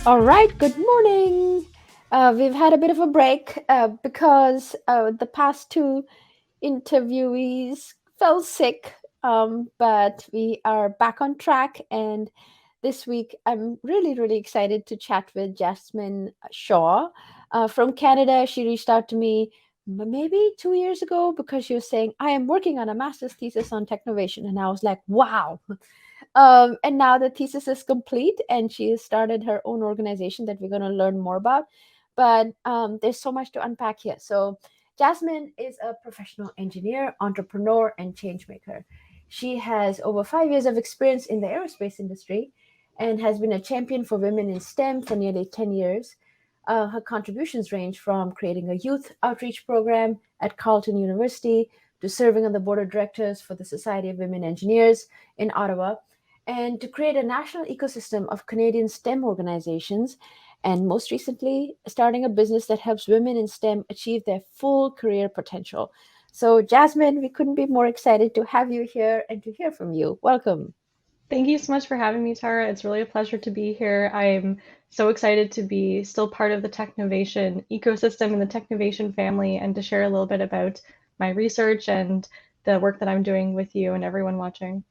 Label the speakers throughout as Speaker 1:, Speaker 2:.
Speaker 1: All right, good morning. We've had a bit of a break because the past two interviewees fell sick, but we are back on track. And this week, I'm really excited to chat with Jasmine Shaw from Canada. She reached out to me maybe 2 years ago because she was saying, I am working on a master's thesis on Technovation. And I was like, wow, and now the thesis is complete, and she has started her own organization that we're going to learn more about. But there's so much to unpack here. So, Jasmine is a professional engineer, entrepreneur, and changemaker. She has over 5 years of experience in the aerospace industry and has been a champion for women in STEM for nearly 10 years. Her contributions range from creating a youth outreach program at Carleton University to serving on the board of directors for the Society of Women Engineers in Ottawa, and to create a national ecosystem of Canadian STEM organizations, and most recently, starting a business that helps women in STEM achieve their full career potential. So, Jasmine, we couldn't be more excited to have you here and to hear from you. Welcome.
Speaker 2: Thank you so much for having me, Tara. It's really a pleasure to be here. I'm so excited to be still part of the Technovation ecosystem and the Technovation family and to share a little bit about my research and the work that I'm doing with you and everyone watching.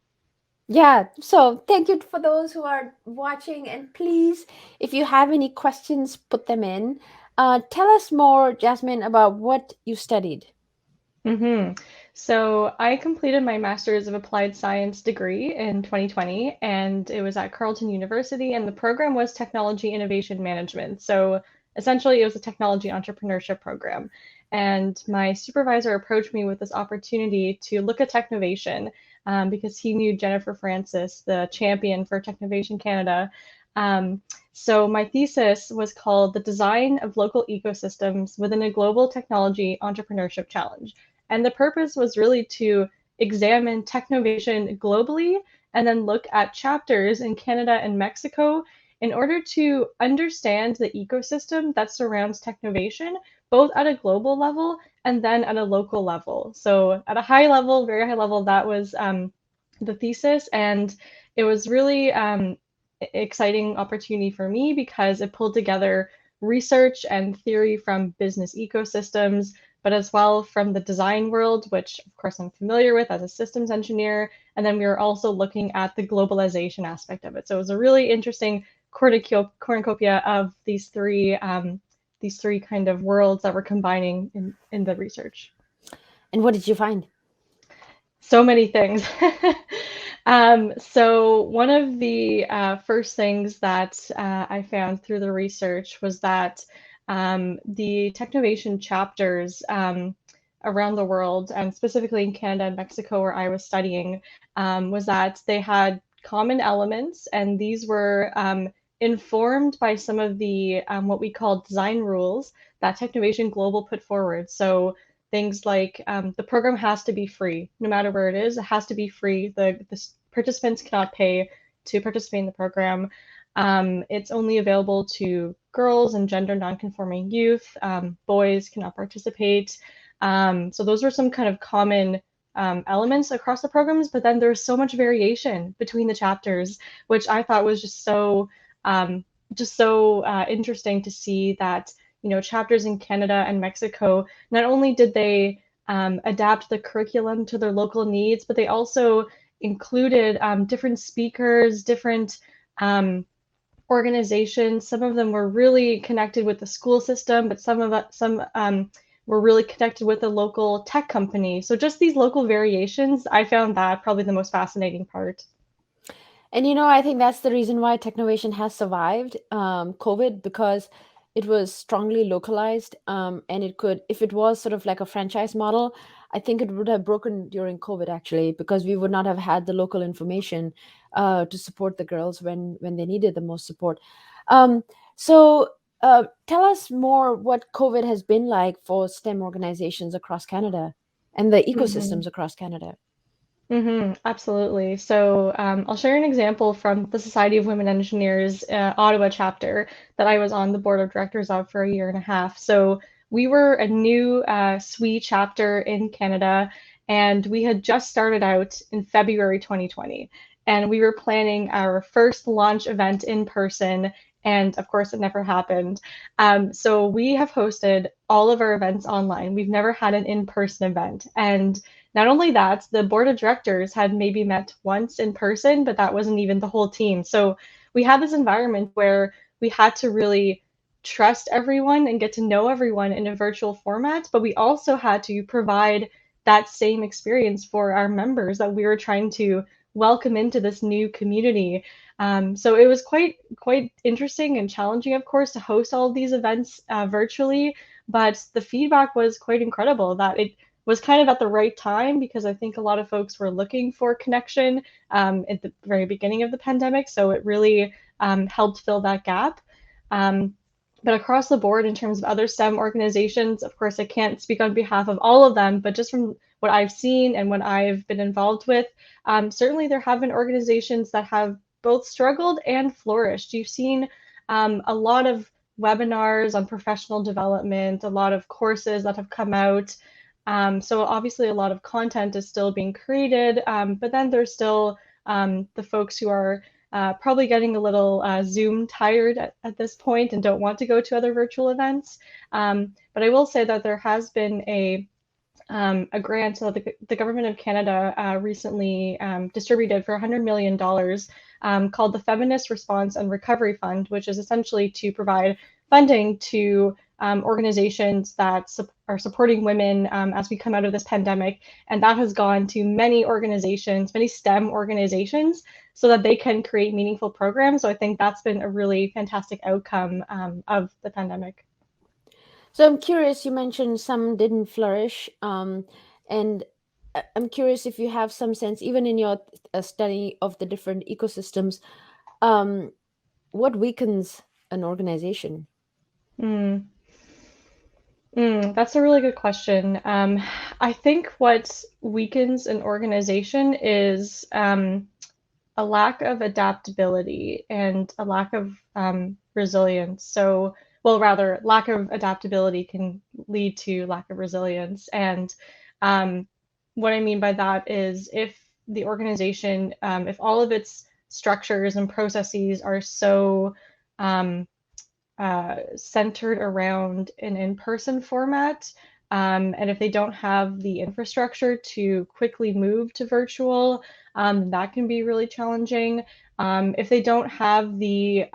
Speaker 1: Yeah, so thank you for those who are watching. And please, if you have any questions, put them in. Tell us more, Jasmine, about what you studied.
Speaker 2: hmm So I completed my Master's of Applied Science degree in 2020, and it was at Carleton University, and the program was Technology Innovation Management. So essentially, it was a technology entrepreneurship program. And my supervisor approached me with this opportunity to look at Technovation because he knew Jennifer Francis, the champion for Technovation Canada. Um, so my thesis was called The Design of Local Ecosystems Within a Global Technology Entrepreneurship Challenge. And the purpose was really to examine Technovation globally and then look at chapters in Canada and Mexico in order to understand the ecosystem that surrounds Technovation, both at a global level and then at a local level. So, at a high level, very high level, that was the thesis. And it was really exciting opportunity for me because it pulled together research and theory from business ecosystems, but as well from the design world, which of course I'm familiar with as a systems engineer. And then we were also looking at the globalization aspect of it. So it was a really interesting cornucopia of these three kind of worlds that we're combining in the research.
Speaker 1: And what did you find?
Speaker 2: So many things. So one of the first things that I found through the research was that the Technovation chapters around the world, and specifically in Canada and Mexico, where I was studying, was that they had common elements, and these were informed by some of the what we call design rules that Technovation Global put forward. So things like the program has to be free, no matter where it is. It has to be free. The participants cannot pay to participate in the program. It's only available to girls and gender nonconforming youth. Boys cannot participate. So those were some kind of common elements across the programs, but then there's so much variation between the chapters, which I thought was um, just so interesting to see that chapters in Canada and Mexico, not only did they adapt the curriculum to their local needs, but they also included different speakers, different um, organizations. Some of them were really connected with the school system, but some were really connected with a local tech company. So just these local variations, I found that probably the most fascinating part.
Speaker 1: And I think that's the reason why Technovation has survived COVID, because it was strongly localized, and it could, if it was sort of like a franchise model, I think it would have broken during COVID actually, because we would not have had the local information to support the girls when they needed the most support. Um, so tell us more what COVID has been like for STEM organizations across Canada and the
Speaker 2: Mm-hmm.
Speaker 1: ecosystems across Canada.
Speaker 2: Absolutely. So I'll share an example from the Society of Women Engineers Ottawa chapter that I was on the board of directors of for a year and a half. So we were a new SWE chapter in Canada, and we had just started out in February 2020. And we were planning our first launch event in person, And of course, it never happened. So we have hosted all of our events online. We've never had an in-person event. And not only that, the board of directors had maybe met once in person, but that wasn't even the whole team. So we had this environment where we had to really trust everyone and get to know everyone in a virtual format, but we also had to provide that same experience for our members that we were trying to welcome into this new community. So it was quite interesting and challenging, of course, to host all of these events virtually, but the feedback was quite incredible that it was kind of at the right time because I think a lot of folks were looking for connection at the very beginning of the pandemic. So it really helped fill that gap. Um, but across the board, in terms of other STEM organizations, of course, I can't speak on behalf of all of them, but just from what I've seen and what I've been involved with, certainly there have been organizations that have both struggled and flourished. You've seen a lot of webinars on professional development, a lot of courses that have come out. So obviously a lot of content is still being created, but then there's still the folks who are probably getting a little Zoom tired at this point and don't want to go to other virtual events. But I will say that there has been a grant that the government of Canada recently distributed for $100 million called the Feminist Response and Recovery Fund, which is essentially to provide funding to organizations that are supporting women as we come out of this pandemic. And that has gone to many organizations, many STEM organizations, so that they can create meaningful programs. So I think that's been a really fantastic outcome of the pandemic.
Speaker 1: So I'm curious, you mentioned some didn't flourish. And I'm curious if you have some sense, even in your study of the different ecosystems, um, what weakens an organization?
Speaker 2: Mm. That's a really good question. I think what weakens an organization is a lack of adaptability and a lack of resilience. So, well, rather, lack of adaptability can lead to lack of resilience. And um, what I mean by that is if the organization, if all of its structures and processes are so um, centered around an in-person format. And if they don't have the infrastructure to quickly move to virtual, that can be really challenging. If they don't have the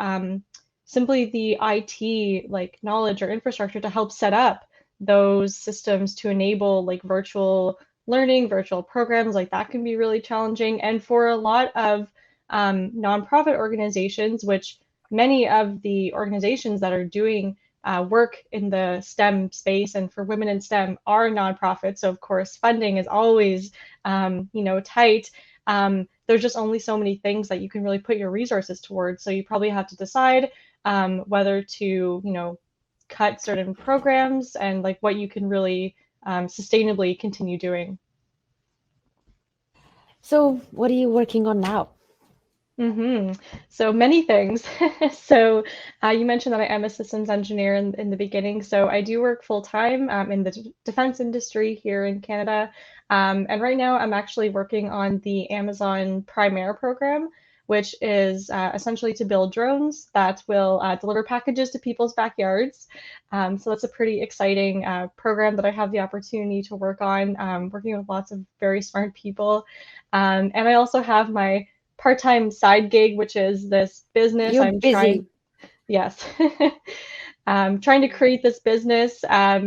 Speaker 2: simply the IT like knowledge or infrastructure to help set up those systems to enable like virtual learning, virtual programs, like that can be really challenging. And for a lot of nonprofit organizations, which many of the organizations that are doing work in the STEM space and for women in STEM are nonprofits. So of course, funding is always, tight. There's just only so many things that you can really put your resources towards. So you probably have to decide whether to, cut certain programs and like what you can really sustainably continue doing.
Speaker 1: So, what are you working on now?
Speaker 2: Mm-hmm. So many things. So you mentioned that I am a systems engineer in the beginning. So I do work full time in the defense industry here in Canada. And right now I'm actually working on the Amazon Prime Air program, which is essentially to build drones that will deliver packages to people's backyards. So that's a pretty exciting program that I have the opportunity to work on, working with lots of very smart people. And I also have my part-time side gig, which is this business
Speaker 1: You're
Speaker 2: I'm trying,
Speaker 1: busy.
Speaker 2: yes, trying to create this business.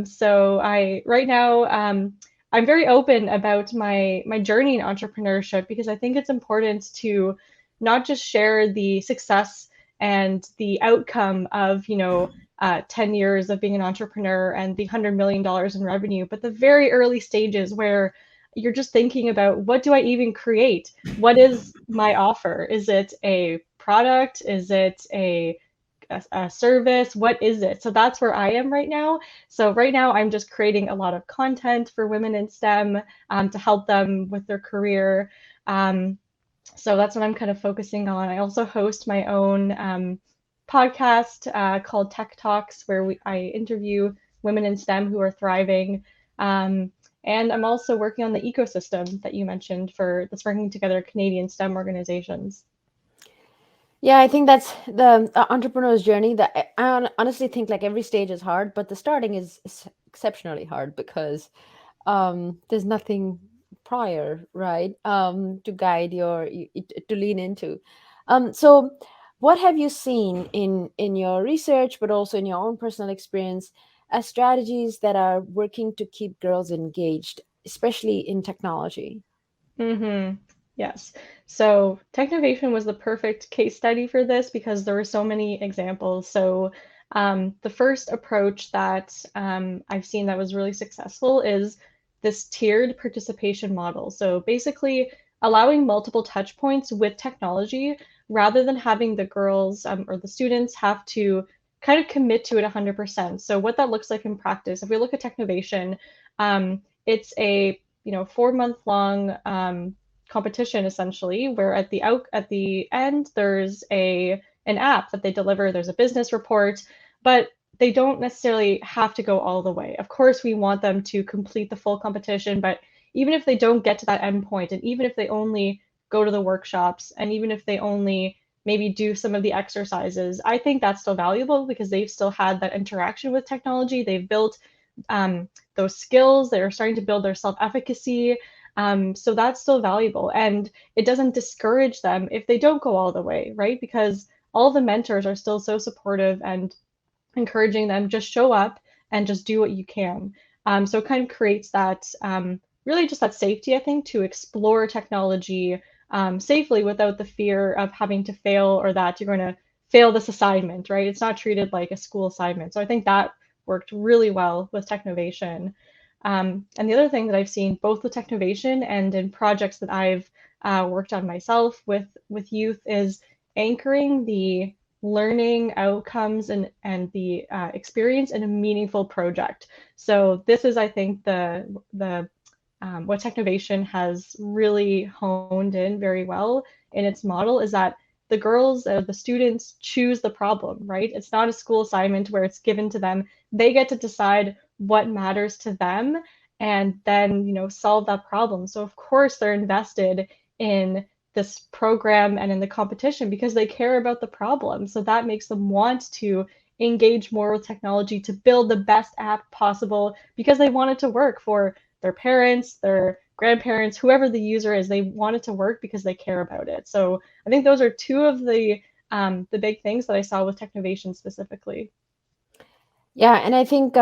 Speaker 2: So I right now I'm very open about my journey in entrepreneurship because I think it's important to not just share the success and the outcome of 10 years of being an entrepreneur and the $100 million in revenue, but the very early stages where you're just thinking about what do I even create? What is my offer? Is it a product? Is it a service? What is it? So that's where I am right now. So right now I'm just creating a lot of content for women in STEM to help them with their career. Um, so that's what I'm kind of focusing on. I also host my own podcast called Tech Talks, where I interview women in STEM who are thriving. And I'm also working on the ecosystem that you mentioned for that's bringing together Canadian STEM organizations.
Speaker 1: Yeah, I think that's the entrepreneur's journey. That honestly think like every stage is hard, but the starting is exceptionally hard because there's nothing prior, right? To guide to lean into. So, what have you seen in your research, but also in your own personal experience, as strategies that are working to keep girls engaged, especially in technology?
Speaker 2: Mm-hmm. Yes. So Technovation was the perfect case study for this because there were so many examples. So the first approach that I've seen that was really successful is this tiered participation model. So basically allowing multiple touch points with technology rather than having the girls or the students have to kind of commit to it 100%. So what that looks like in practice, if we look at Technovation, it's a 4 month long competition essentially, where at the end there's a an app that they deliver. There's a business report, but they don't necessarily have to go all the way. Of course, we want them to complete the full competition, but even if they don't get to that end point, and even if they only go to the workshops, and even if they only maybe do some of the exercises, I think that's still valuable because they've still had that interaction with technology. They've built those skills. They're starting to build their self efficacy. So that's still valuable. And it doesn't discourage them if they don't go all the way, right? Because all the mentors are still so supportive and encouraging them just show up and just do what you can. So it kind of creates that really just that safety, I think, to explore technology safely without the fear of having to fail or that you're going to fail this assignment, right? It's not treated like a school assignment. So I think that worked really well with Technovation. And the other thing that I've seen both with Technovation and in projects that I've worked on myself with youth is anchoring the learning outcomes and the experience in a meaningful project. So this is, I think, the what Technovation has really honed in very well in its model is that the girls, the students choose the problem, right? It's not a school assignment where it's given to them. They get to decide what matters to them and then, solve that problem. So of course they're invested in this program and in the competition because they care about the problem. So that makes them want to engage more with technology to build the best app possible because they want it to work for their parents, their grandparents, whoever the user is. They want it to work because they care about it. So I think those are two of the big things that I saw with Technovation specifically.
Speaker 1: Yeah, and I think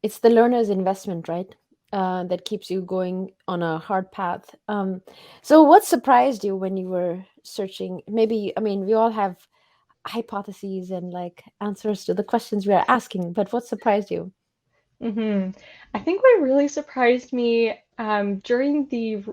Speaker 1: it's the learner's investment, right? That keeps you going on a hard path. So, what surprised you when you were searching? Maybe, I mean, we all have hypotheses and like answers to the questions we are asking, but what surprised you?
Speaker 2: Hmm. I think what really surprised me during the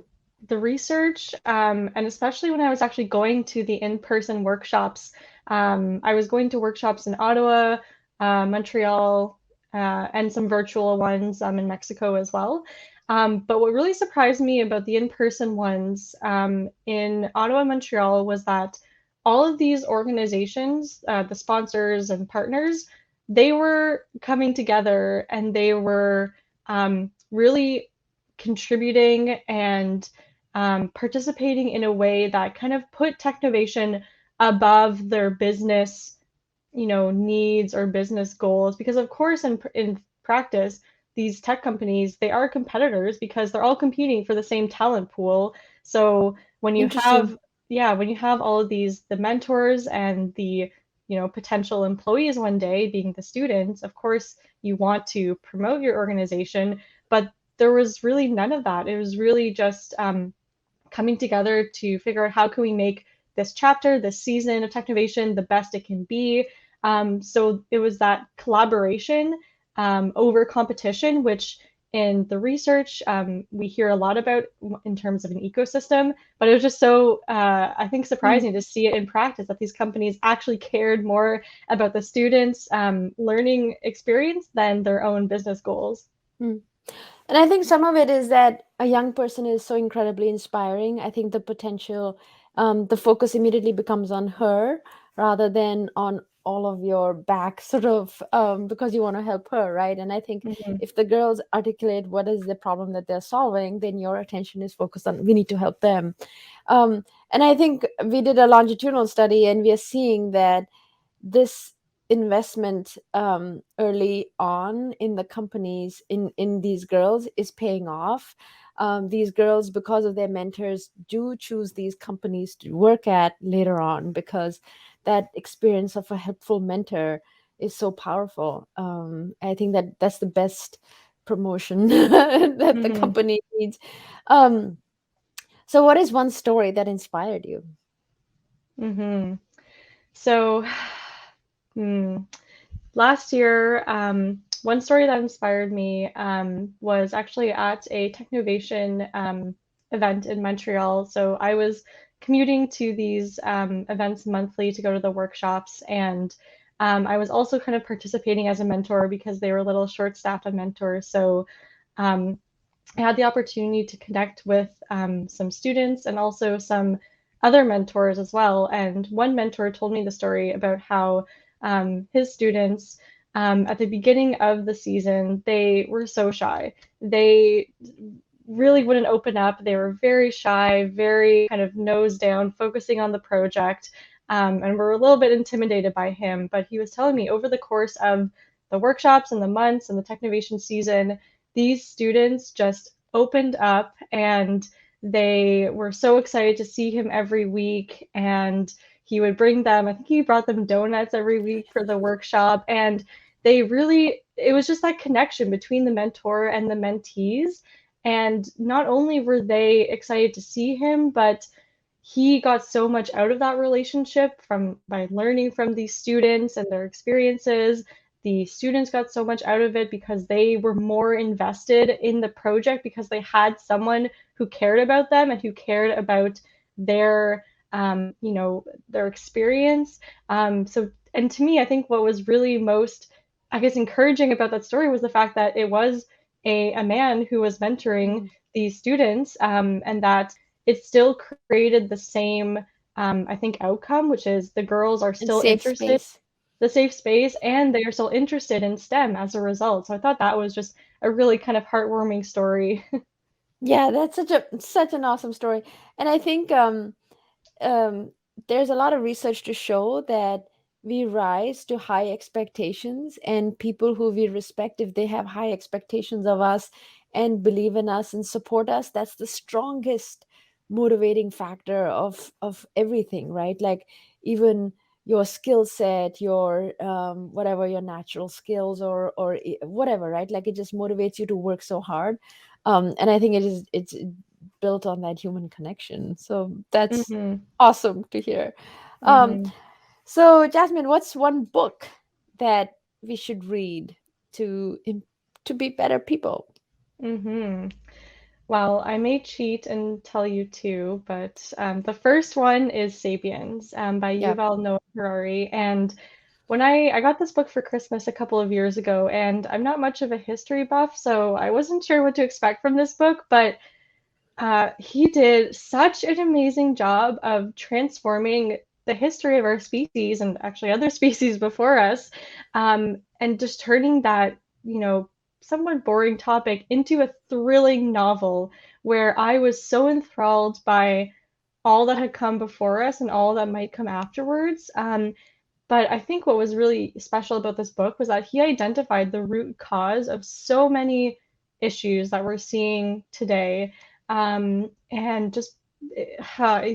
Speaker 2: research, and especially when I was actually going to the in-person workshops. I was going to workshops in Ottawa, Montreal, and some virtual ones in Mexico as well. But what really surprised me about the in-person ones in Ottawa and Montreal was that all of these organizations, the sponsors and partners, they were coming together and they were really contributing and participating in a way that kind of put Technovation above their business, needs or business goals. Because of course, in practice, these tech companies, they are competitors because they're all competing for the same talent pool. So when you
Speaker 1: Interesting.
Speaker 2: have, yeah, when you have all of these, the mentors and the potential employees one day being the students, of course you want to promote your organization, but there was really none of that. It was really just coming together to figure out how can we make this chapter, this season of Technovation the best it can be. So it was that collaboration over competition, which in the research we hear a lot about in terms of an ecosystem, but it was just so, I think,
Speaker 1: Mm,
Speaker 2: surprising to see it in practice that these companies actually cared more about the students' learning experience than their own business goals.
Speaker 1: mm. And I think some of it is that a young person is so incredibly inspiring. I think the potential, the focus immediately becomes on her rather than on all of your back sort of because you want to help her, right? And I think
Speaker 2: Hmm.
Speaker 1: if the girls articulate what is the problem that they're solving, then your attention is focused on we need to help them. And I think we did a longitudinal study, and we are seeing that this investment early on in the companies in these girls is paying off. These girls, because of their mentors, do choose these companies to work at later on because that experience of a helpful mentor is so powerful. I think that that's the best promotion that the
Speaker 2: Hmm.
Speaker 1: company needs. um, so what is one story that inspired you?
Speaker 2: Hmm. So, hmm, last year, one story that inspired me was actually at a Technovation event in Montreal. So I was commuting to these events monthly to go to the workshops, and I was also kind of participating as a mentor because they were a little short-staffed on mentors. So um, I had the opportunity to connect with some students and also some other mentors as well. And one mentor told me the story about how his students, at the beginning of the season, they were so shy. They really wouldn't open up. They were very shy, very kind of nose down, focusing on the project, and were a little bit intimidated by him. But he was telling me over the course of the workshops and the months and the Technovation season, these students just opened up and they were so excited to see him every week. And he would bring them, I think he brought them donuts every week for the workshop. And they really, it was just that connection between the mentor and the mentees. And not only were they excited to see him, but he got so much out of that relationship from by learning from these students and their experiences. The students got so much out of it because they were more invested in the project because they had someone who cared about them and who cared about their their experience. So and to me, I think what was really most, I guess, encouraging about that story was the fact that it was a man who was mentoring
Speaker 1: Mm.
Speaker 2: these students, and that it still created the same, I think, outcome, which is the girls are
Speaker 1: And
Speaker 2: still
Speaker 1: safe
Speaker 2: interested,
Speaker 1: space.
Speaker 2: the safe space, and they are still interested in STEM as a result. So I thought that was just a really kind of heartwarming story.
Speaker 1: Yeah, that's such an awesome story. And I think um, there's a lot of research to show that we rise to high expectations, and people who we respect, if they have high expectations of us and believe in us and support us, that's the strongest motivating factor of everything, right? Like even your skill set, your whatever your natural skills or whatever, right? Like it just motivates you to work so hard. And I think it's built on that human connection. So that's
Speaker 2: Hmm.
Speaker 1: awesome to hear. Um,
Speaker 2: Hmm.
Speaker 1: so Jasmine, what's one book that we should read to to be better people?
Speaker 2: Hmm. Well, I may cheat and tell you two, but the first one is *Sapiens* by
Speaker 1: Yeah.
Speaker 2: Yuval Noah Harari. And when I got this book for Christmas a couple of years ago, and I'm not much of a history buff, so I wasn't sure what to expect from this book, but he did such an amazing job of transforming the history of our species and actually other species before us, and just turning that, somewhat boring topic into a thrilling novel where I was so enthralled by all that had come before us and all that might come afterwards. But I think what was really special about this book was that he identified the root cause of so many issues that we're seeing today, and it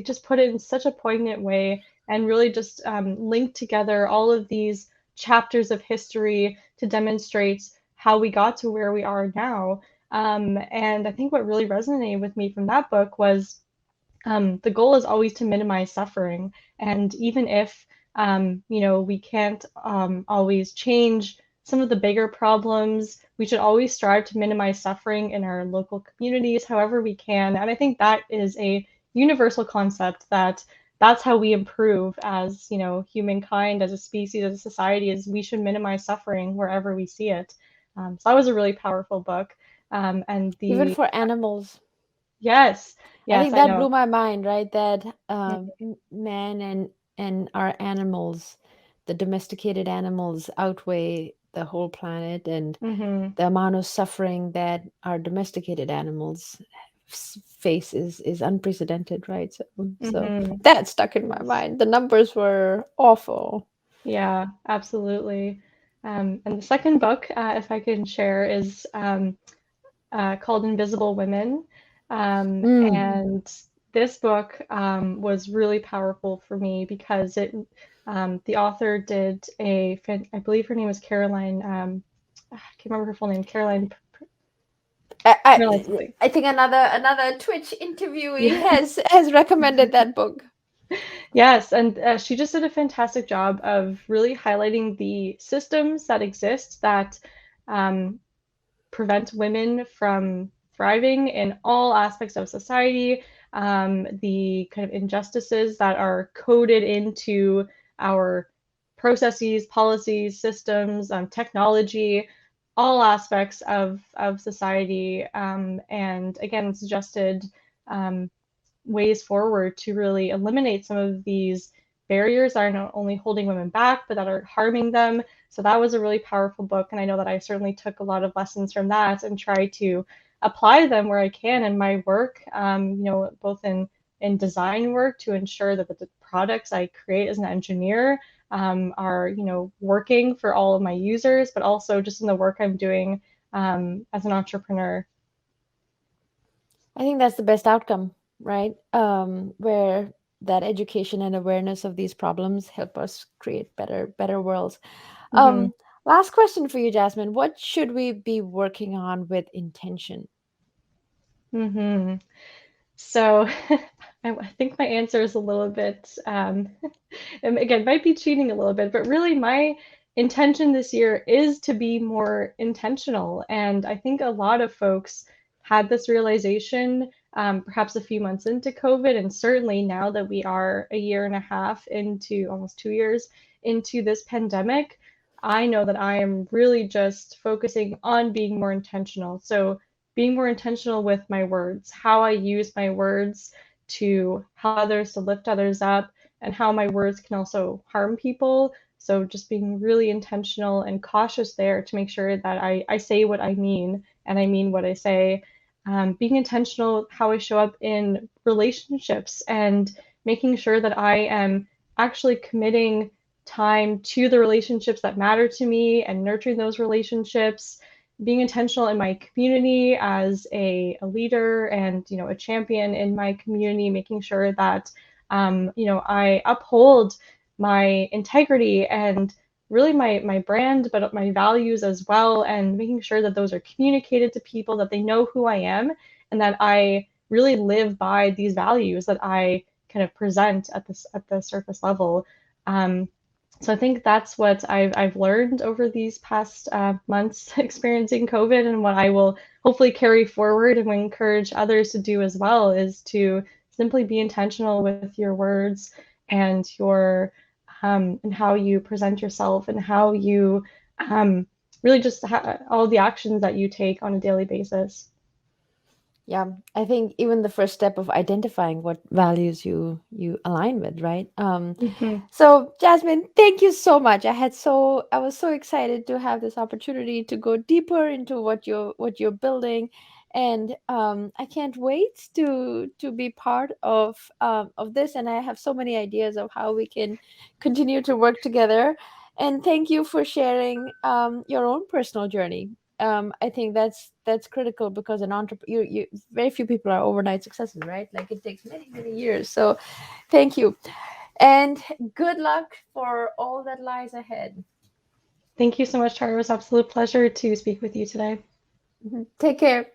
Speaker 2: just put it in such a poignant way and really just linked together all of these chapters of history to demonstrate how we got to where we are now. And I think what really resonated with me from that book was the goal is always to minimize suffering. And even if, we can't always change some of the bigger problems, we should always strive to minimize suffering in our local communities, however we can. And I think that is a universal concept that's how we improve as, humankind, as a species, as a society, is we should minimize suffering wherever we see it. So that was a really powerful book. And
Speaker 1: Even
Speaker 2: the,
Speaker 1: for animals.
Speaker 2: yes,
Speaker 1: I
Speaker 2: yes,
Speaker 1: think
Speaker 2: I
Speaker 1: that
Speaker 2: know.
Speaker 1: blew my mind, right? That man and our animals, the domesticated animals outweigh the whole planet, and
Speaker 2: Mm-hmm.
Speaker 1: the amount of suffering that our domesticated animals face is unprecedented, right? So
Speaker 2: Mm-hmm.
Speaker 1: that stuck in my
Speaker 2: Yes.
Speaker 1: mind. The numbers were awful.
Speaker 2: Yeah, absolutely. And the second book, if I can share, is called Invisible Women.
Speaker 1: Mm.
Speaker 2: And this book was really powerful for me because the author did I believe her name is Caroline, I can't remember her full name,
Speaker 1: I,
Speaker 2: Caroline
Speaker 1: I
Speaker 2: something.
Speaker 1: I think another Twitch interviewee
Speaker 2: Yeah.
Speaker 1: has recommended that book.
Speaker 2: Yes, and she just did a fantastic job of really highlighting the systems that exist that um, prevent women from thriving in all aspects of society, the kind of injustices that are coded into our processes, policies, systems, technology, all aspects of society. And again, suggested um, ways forward to really eliminate some of these barriers that are not only holding women back, but that are harming them. So that was a really powerful book. And I know that I certainly took a lot of lessons from that and try to apply them where I can in my work, both in design work to ensure that the products I create as an engineer are, working for all of my users, but also just in the work I'm doing as an entrepreneur.
Speaker 1: I think that's the best outcome, right? Where that education and awareness of these problems help us create better worlds.
Speaker 2: Mm-hmm.
Speaker 1: Last question for you, Jasmine. What should we be working on with intention?
Speaker 2: Mm-hmm. So I think my answer is a little bit, and again, might be cheating a little bit, but really my intention this year is to be more intentional. And I think a lot of folks had this realization perhaps a few months into COVID, and certainly now that we are a year and a half into almost 2 years into this pandemic, I know that I am really just focusing on being more intentional. So being more intentional with my words, how I use my words to help others, to lift others up, and how my words can also harm people. So just being really intentional and cautious there to make sure that I say what I mean and I mean what I say. Being intentional how I show up in relationships and making sure that I am actually committing time to the relationships that matter to me and nurturing those relationships, being intentional in my community as a leader and a champion in my community, making sure that I uphold my integrity and really my brand, but my values as well, and making sure that those are communicated to people, that they know who I am, and that I really live by these values that I kind of present at the surface level. Um, so I think that's what I've learned over these past months experiencing COVID, and what I will hopefully carry forward and encourage others to do as well is to simply be intentional with your words and your and how you present yourself and how you really just all the actions that you take on a daily basis.
Speaker 1: Yeah, I think even the first step of identifying what values you align with, right?
Speaker 2: Mm-hmm.
Speaker 1: So Jasmine, thank you so much. I was so excited to have this opportunity to go deeper into what you're building, and I can't wait to be part of this. And I have so many ideas of how we can continue to work together. And thank you for sharing your own personal journey. I think that's critical because an entrepreneur, very few people are overnight successes, right? Like it takes many years. So thank you, and good luck for all that lies ahead.
Speaker 2: Thank you so much, Tara. It was an absolute pleasure to speak with you today.
Speaker 1: Mhm. Take care.